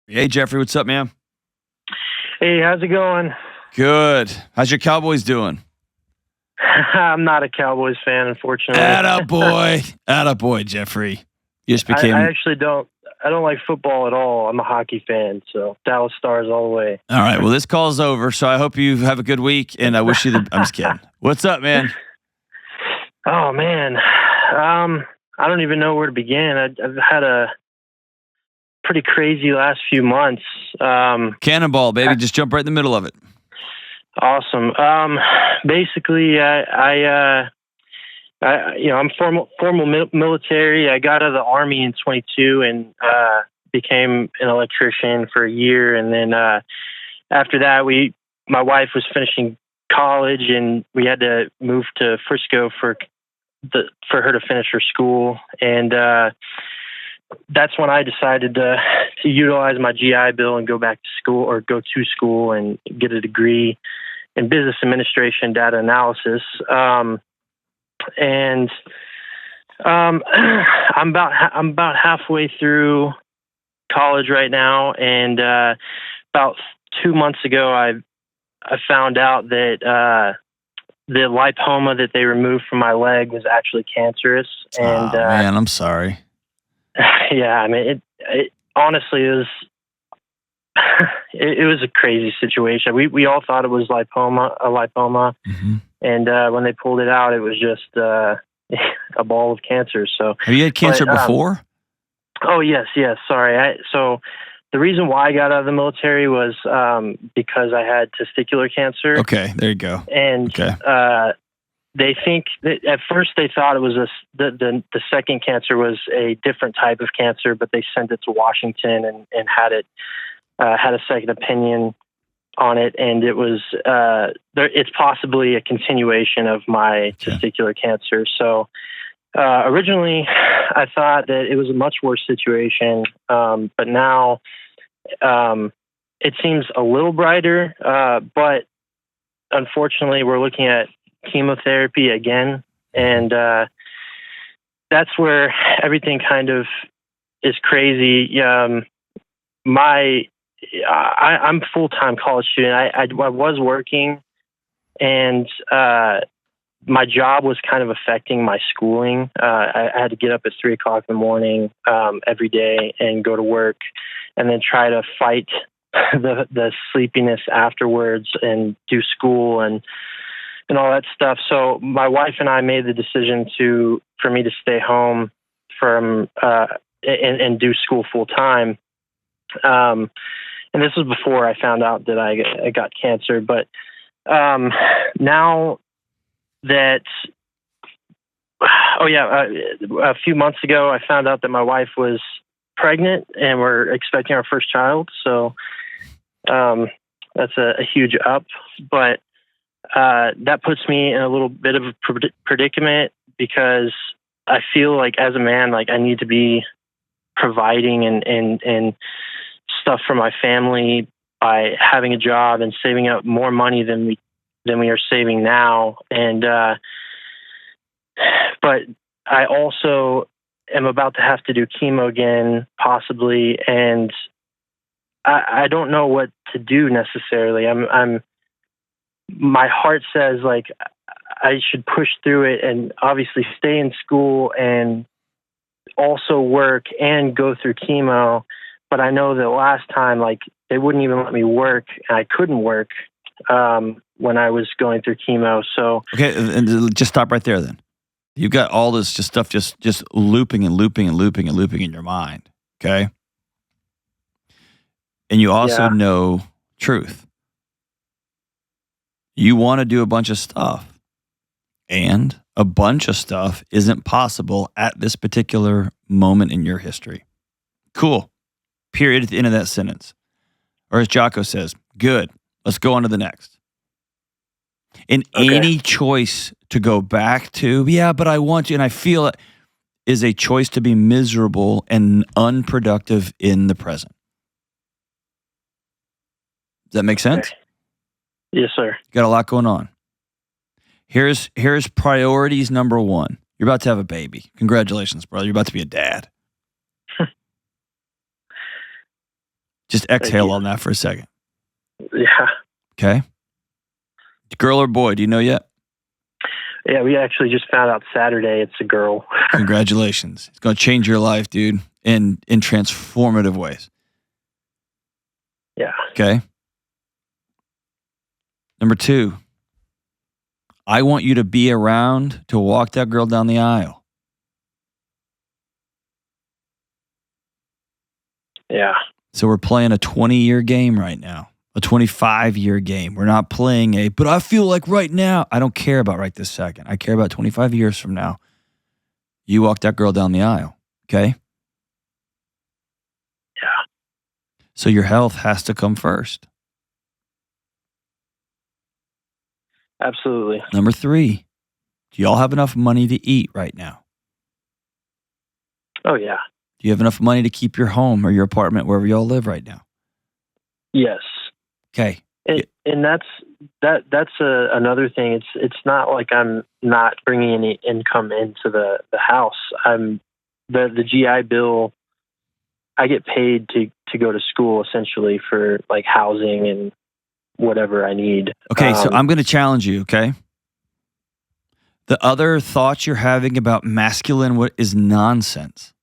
Hey, Jeffrey, what's up, man? Hey, how's it going? Good. How's your Cowboys doing? I'm not a Cowboys fan, unfortunately. Attaboy, Jeffrey. You just became. I actually don't. I don't like football at all. I'm a hockey fan, so Dallas Stars all the way. All right. Well, this call's over, so I hope you have a good week, and I wish you the. I'm just kidding. What's up, man? Oh man, I don't even know where to begin. I've had a pretty crazy last few months. Cannonball, baby. Just jump right in the middle of it. Awesome. Basically, I'm formal military. I got out of the Army in 22 and became an electrician for a year, and then after that, my wife was finishing college, and we had to move to Frisco for her to finish her school, and that's when I decided to utilize my GI Bill and go back to school or go to school and get a degree in business administration, data analysis. I'm about halfway through college right now, and about 2 months ago, I found out that the lipoma that they removed from my leg was actually cancerous. And man, I'm sorry. Yeah, I mean, it honestly is. It was a crazy situation. We all thought it was a lipoma, and when they pulled it out, it was just a ball of cancer. So, have you had cancer before? Oh yes. Sorry. So the reason why I got out of the military was because I had testicular cancer. Okay, there you go. And they think that at first they thought it was the second cancer was a different type of cancer, but they sent it to Washington and had a second opinion on it, and it was it's possibly a continuation of my testicular cancer. So originally I thought that it was a much worse situation, but now it seems a little brighter, but unfortunately we're looking at chemotherapy again, and that's where everything kind of is crazy. I'm a full-time college student. I was working, and my job was kind of affecting my schooling. I had to get up at 3:00 in the morning every day and go to work, and then try to fight the sleepiness afterwards and do school and all that stuff. So my wife and I made the decision for me to stay home from and do school full time. And this was before I found out that I got cancer. But now that, a few months ago, I found out that my wife was pregnant and we're expecting our first child. So that's a huge up. But that puts me in a little bit of a predicament, because I feel like as a man, like I need to be providing and stuff for my family by having a job and saving up more money than we are saving now. And but I also am about to have to do chemo again, possibly, and I don't know what to do necessarily. My heart says like I should push through it and obviously stay in school and also work and go through chemo. But I know that last time, like, they wouldn't even let me work, and I couldn't work when I was going through chemo. So okay, and just stop right there. Then you've got all this stuff just looping and looping and looping and looping in your mind. Okay, and you also know truth. You want to do a bunch of stuff, and a bunch of stuff isn't possible at this particular moment in your history. Cool. Period at the end of that sentence. Or as Jocko says, good. Let's go on to the next. In any choice to go back to, but I want you, and I feel it, is a choice to be miserable and unproductive in the present. Does that make sense? Yes, sir. Got a lot going on. Here's priorities number one. You're about to have a baby. Congratulations, brother. You're about to be a dad. Just exhale on that for a second. Yeah. Okay. Girl or boy? Do you know yet? Yeah, we actually just found out Saturday it's a girl. Congratulations. It's going to change your life, dude, in transformative ways. Yeah. Okay. Number 2, I want you to be around to walk that girl down the aisle. Yeah. So we're playing a 20-year game right now, a 25-year game. We're not playing but I feel like right now. I don't care about right this second. I care about 25 years from now. You walk that girl down the aisle, okay? Yeah. So your health has to come first. Absolutely. Number 3, do y'all have enough money to eat right now? Oh, yeah. Do you have enough money to keep your home or your apartment wherever y'all live right now? Yes. Okay. And that's another thing. It's not like I'm not bringing any income into the house. The GI Bill. I get paid to go to school essentially for like housing and whatever I need. Okay, so I'm going to challenge you, okay? The other thoughts you're having about masculine is nonsense.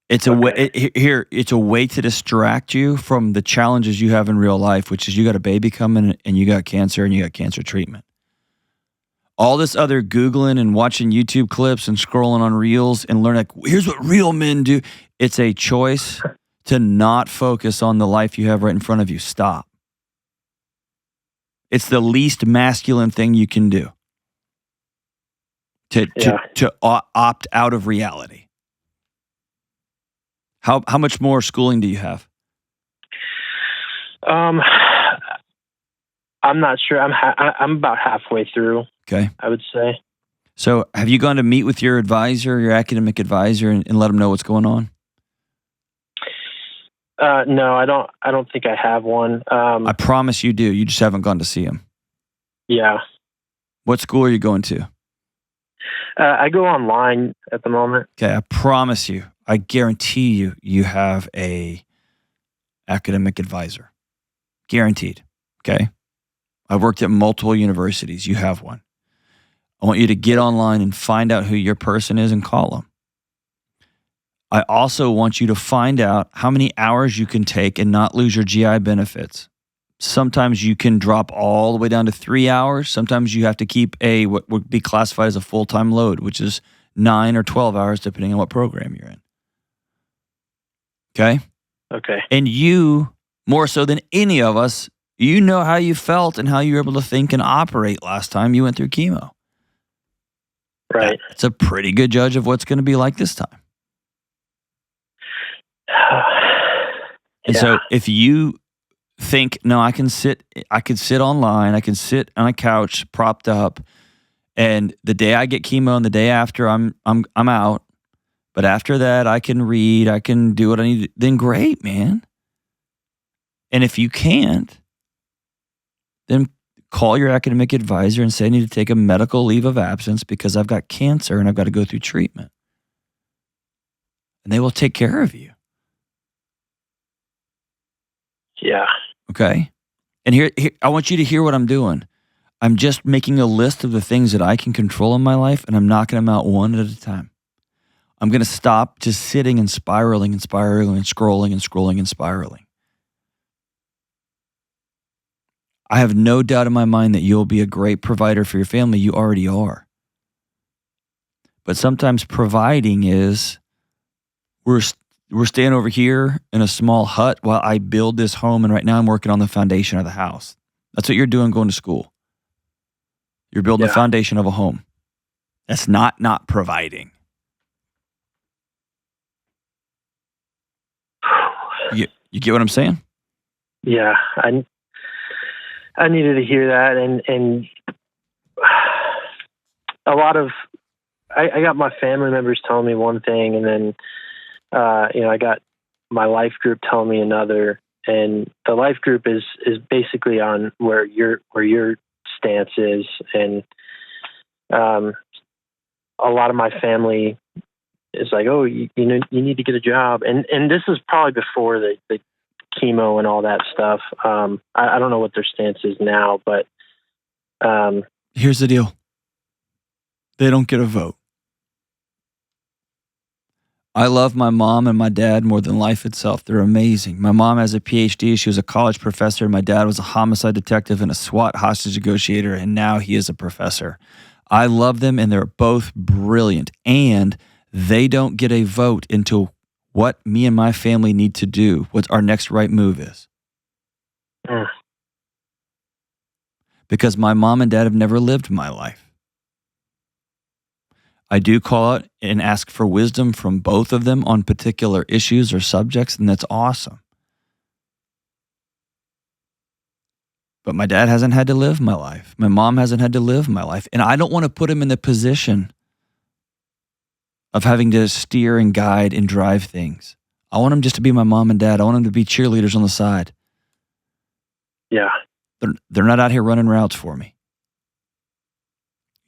It's a way it's a way to distract you from the challenges you have in real life, which is you got a baby coming and you got cancer and you got cancer treatment. All this other Googling and watching YouTube clips and scrolling on Reels and learning, like, here's what real men do. It's a choice to not focus on the life you have right in front of you. Stop. It's the least masculine thing you can do to opt out of reality. How much more schooling do you have? I'm not sure. I'm about halfway through. Okay, I would say. So, have you gone to meet with your advisor, your academic advisor, and let them know what's going on? No, I don't think I have one. I promise you do. You just haven't gone to see him. Yeah. What school are you going to? I go online at the moment. Okay, I promise you, I guarantee you, you have a academic advisor. Guaranteed. Okay? I've worked at multiple universities. You have one. I want you to get online and find out who your person is and call them. I also want you to find out how many hours you can take and not lose your GI benefits. Sometimes you can drop all the way down to 3 hours. Sometimes you have to keep what would be classified as a full-time load, which is 9 or 12 hours, depending on what program you're in. Okay? Okay. And you, more so than any of us, you know how you felt and how you were able to think and operate last time you went through chemo. Right. It's a pretty good judge of what's going to be like this time. And so if you think, no, I could sit online, I can sit on a couch propped up, and the day I get chemo and the day after I'm out, but after that I can read, I can do what I need, then great, man. And if you can't, then call your academic advisor and say I need to take a medical leave of absence because I've got cancer and I've got to go through treatment. And they will take care of you. Yeah. Okay? And here, I want you to hear what I'm doing. I'm just making a list of the things that I can control in my life, and I'm knocking them out one at a time. I'm going to stop just sitting and spiraling and spiraling and scrolling and scrolling and spiraling. I have no doubt in my mind that you'll be a great provider for your family. You already are. But sometimes providing is we're staying over here in a small hut while I build this home, and right now I'm working on the foundation of the house. That's what you're doing going to school. You're building the foundation of a home. That's not providing. You get what I'm saying? Yeah, I needed to hear that, and a lot of I got my family members telling me one thing, and then I got my life group telling me another, and the life group is basically on where your stance is, and a lot of my family it's like, oh, you know, you need to get a job. And this is probably before the chemo and all that stuff. I don't know what their stance is now, but here's the deal. They don't get a vote. I love my mom and my dad more than life itself. They're amazing. My mom has a PhD. She was a college professor. My dad was a homicide detective and a SWAT hostage negotiator, and now he is a professor. I love them, and they're both brilliant. And they don't get a vote into what me and my family need to do, what our next right move is. Because my mom and dad have never lived my life. I do call out and ask for wisdom from both of them on particular issues or subjects, and that's awesome. But my dad hasn't had to live my life. My mom hasn't had to live my life. And I don't want to put him in the position of having to steer and guide and drive things. I want him just to be my mom and dad. I want him to be cheerleaders on the side. Yeah. They're not out here running routes for me.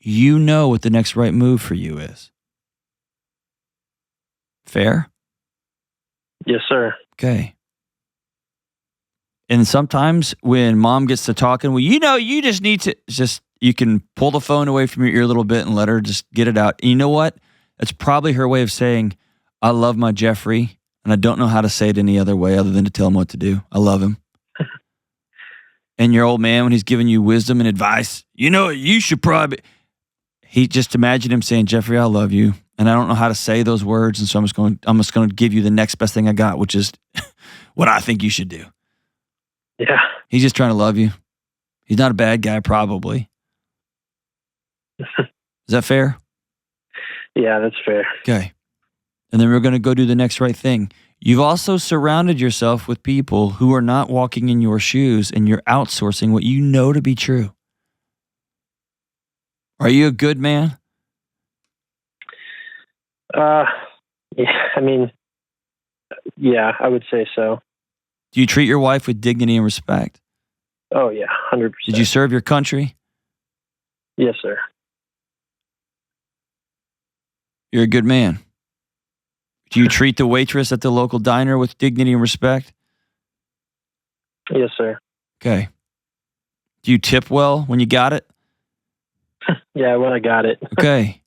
You know what the next right move for you is. Fair? Yes, sir. Okay. And sometimes when mom gets to talking, well, you know, you just need to you can pull the phone away from your ear a little bit and let her just get it out. And you know what? That's probably her way of saying, I love my Jeffrey, and I don't know how to say it any other way other than to tell him what to do. I love him. And your old man, when he's giving you wisdom and advice, you know, you should probably... He just imagine him saying, Jeffrey, I love you. And I don't know how to say those words. And so I'm just going to give you the next best thing I got, which is what I think you should do. Yeah. He's just trying to love you. He's not a bad guy, probably. Is that fair? Yeah, that's fair. Okay. And then we're going to go do the next right thing. You've also surrounded yourself with people who are not walking in your shoes, and you're outsourcing what you know to be true. Are you a good man? Yeah, I mean, yeah, I would say so. Do you treat your wife with dignity and respect? Oh, yeah, 100%. Did you serve your country? Yes, sir. You're a good man. Do you treat the waitress at the local diner with dignity and respect? Yes, sir. Okay. Do you tip well when you got it? Yeah, when I got it. Okay.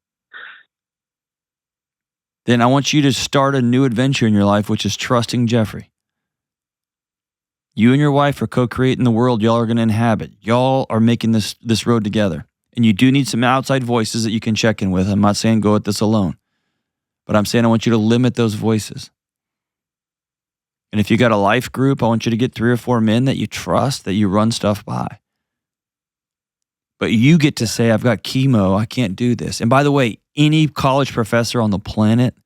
Then I want you to start a new adventure in your life, which is trusting Jeffrey. You and your wife are co-creating the world y'all are going to inhabit. Y'all are making this road together. And you do need some outside voices that you can check in with. I'm not saying go at this alone. But I'm saying I want you to limit those voices. And if you got a life group, I want you to get 3 or 4 men that you trust, that you run stuff by. But you get to say, I've got chemo, I can't do this. And by the way, any college professor on the planet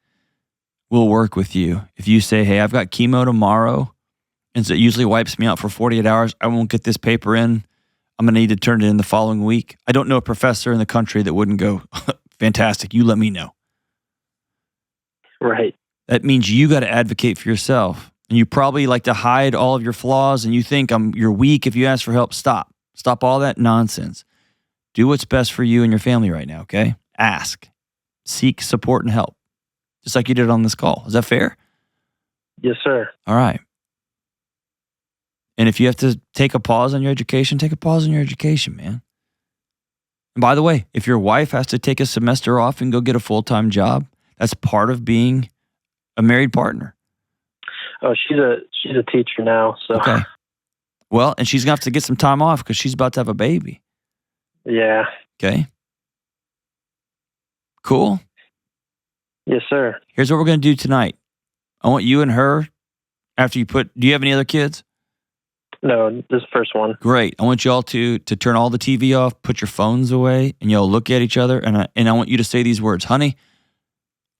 will work with you. If you say, hey, I've got chemo tomorrow, and so it usually wipes me out for 48 hours, I won't get this paper in, I'm going to need to turn it in the following week. I don't know a professor in the country that wouldn't go, fantastic, you let me know. Right. That means you got to advocate for yourself. And you probably like to hide all of your flaws, and you think you're weak if you ask for help. Stop all that nonsense. Do what's best for you and your family right now, okay? Ask. Seek support and help. Just like you did on this call. Is that fair? Yes, sir. All right. And if you have to take a pause on your education, take a pause on your education, man. And by the way, if your wife has to take a semester off and go get a full-time job, that's part of being a married partner. Oh, she's a teacher now, so. Okay. Well, and she's going to have to get some time off because she's about to have a baby. Yeah. Okay. Cool. Yes, sir. Here's what we're going to do tonight. I want you and her, do you have any other kids? No, this first one. Great. I want y'all to turn all the TV off, put your phones away, and y'all look at each other, and I want you to say these words. Honey,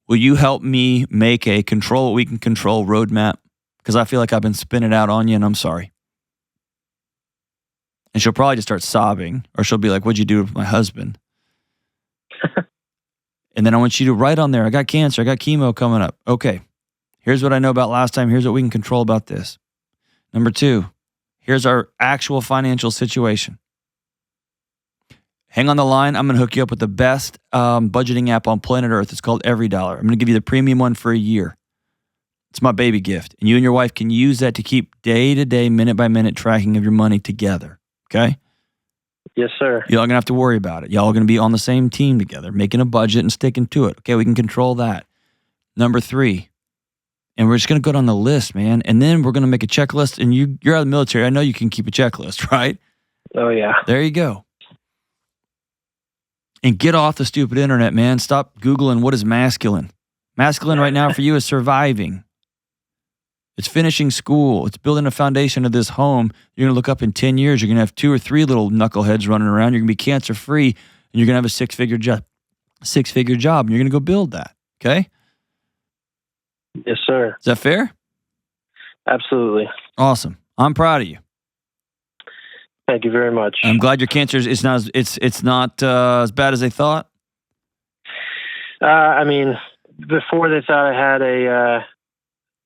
will you help me make a control what we can control roadmap? Because I feel like I've been spinning out on you, and I'm sorry. And she'll probably just start sobbing, or she'll be like, what'd you do with my husband? And then I want you to write on there, I got cancer, I got chemo coming up. Okay, here's what I know about last time. Here's what we can control about this. Number 2, here's our actual financial situation. Hang on the line. I'm going to hook you up with the best budgeting app on planet Earth. It's called Every Dollar. I'm going to give you the premium one for a year. It's my baby gift. And you and your wife can use that to keep day-to-day, minute-by-minute tracking of your money together. Okay? Yes, sir. Y'all going to have to worry about it. Y'all are going to be on the same team together, making a budget and sticking to it. Okay, we can control that. Number 3, and we're just going to go down the list, man. And then we're going to make a checklist. And you're out of the military. I know you can keep a checklist, right? Oh, yeah. There you go. And get off the stupid internet, man. Stop Googling what is masculine. Masculine right now for you is surviving. It's finishing school. It's building a foundation of this home. You're going to look up in 10 years. You're going to have 2 or 3 little knuckleheads running around. You're going to be cancer-free, and you're going to have a six-figure job. And you're going to go build that. Okay? Yes, sir. Is that fair? Absolutely. Awesome. I'm proud of you. Thank you very much. I'm glad your cancer is not as bad as they thought. I mean, before they thought I had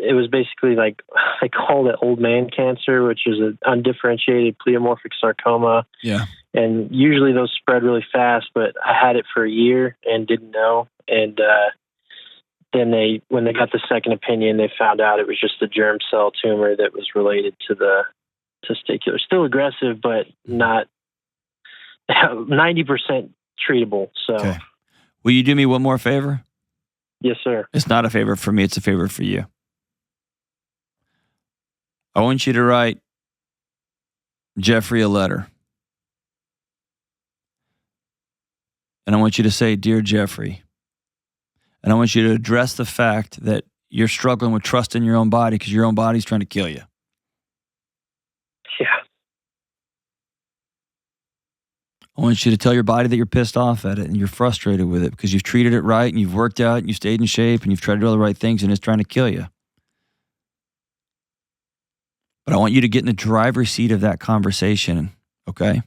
it was basically like, they called it old man cancer, which is an undifferentiated pleomorphic sarcoma. Yeah. And usually those spread really fast, but I had it for a year and didn't know. And then when they got the second opinion, they found out it was just a germ cell tumor that was related to the testicular. Still aggressive, but not 90% treatable. So, okay. Will you do me one more favor? Yes, sir. It's not a favor for me. It's a favor for you. I want you to write Jeffrey a letter. And I want you to say, "Dear Jeffrey." And I want you to address the fact that you're struggling with trust in your own body because your own body's trying to kill you. Yeah. I want you to tell your body that you're pissed off at it and you're frustrated with it because you've treated it right and you've worked out and you've stayed in shape and you've tried to do all the right things and it's trying to kill you. But I want you to get in the driver's seat of that conversation, okay?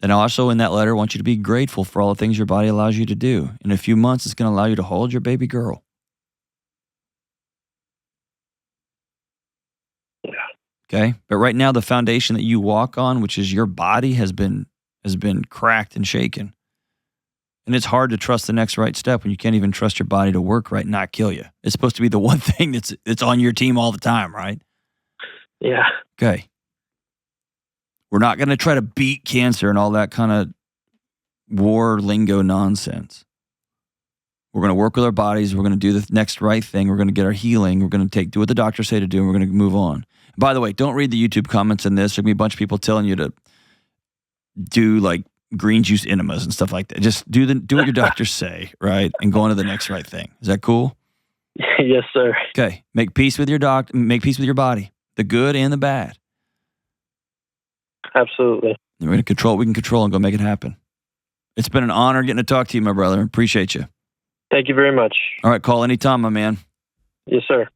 And also in that letter, I want you to be grateful for all the things your body allows you to do. In a few months, it's going to allow you to hold your baby girl. Yeah. Okay? But right now, the foundation that you walk on, which is your body, has been cracked and shaken. And it's hard to trust the next right step when you can't even trust your body to work right and not kill you. It's supposed to be the one thing that's on your team all the time, right? Yeah. Okay. We're not going to try to beat cancer and all that kind of war lingo nonsense. We're going to work with our bodies. We're going to do the next right thing. We're going to get our healing. We're going to do what the doctors say to do, and we're going to move on. By the way, don't read the YouTube comments in this. There's going to be a bunch of people telling you to do like green juice enemas and stuff like that. Just do what your doctors say, right? And go on to the next right thing. Is that cool? Yes, sir. Okay. Make peace with your doctor. Make peace with your body, the good and the bad. Absolutely. And we're going to control what we can control and go make it happen. It's been an honor getting to talk to you, my brother. Appreciate you. Thank you very much. All right. Call anytime, my man. Yes, sir.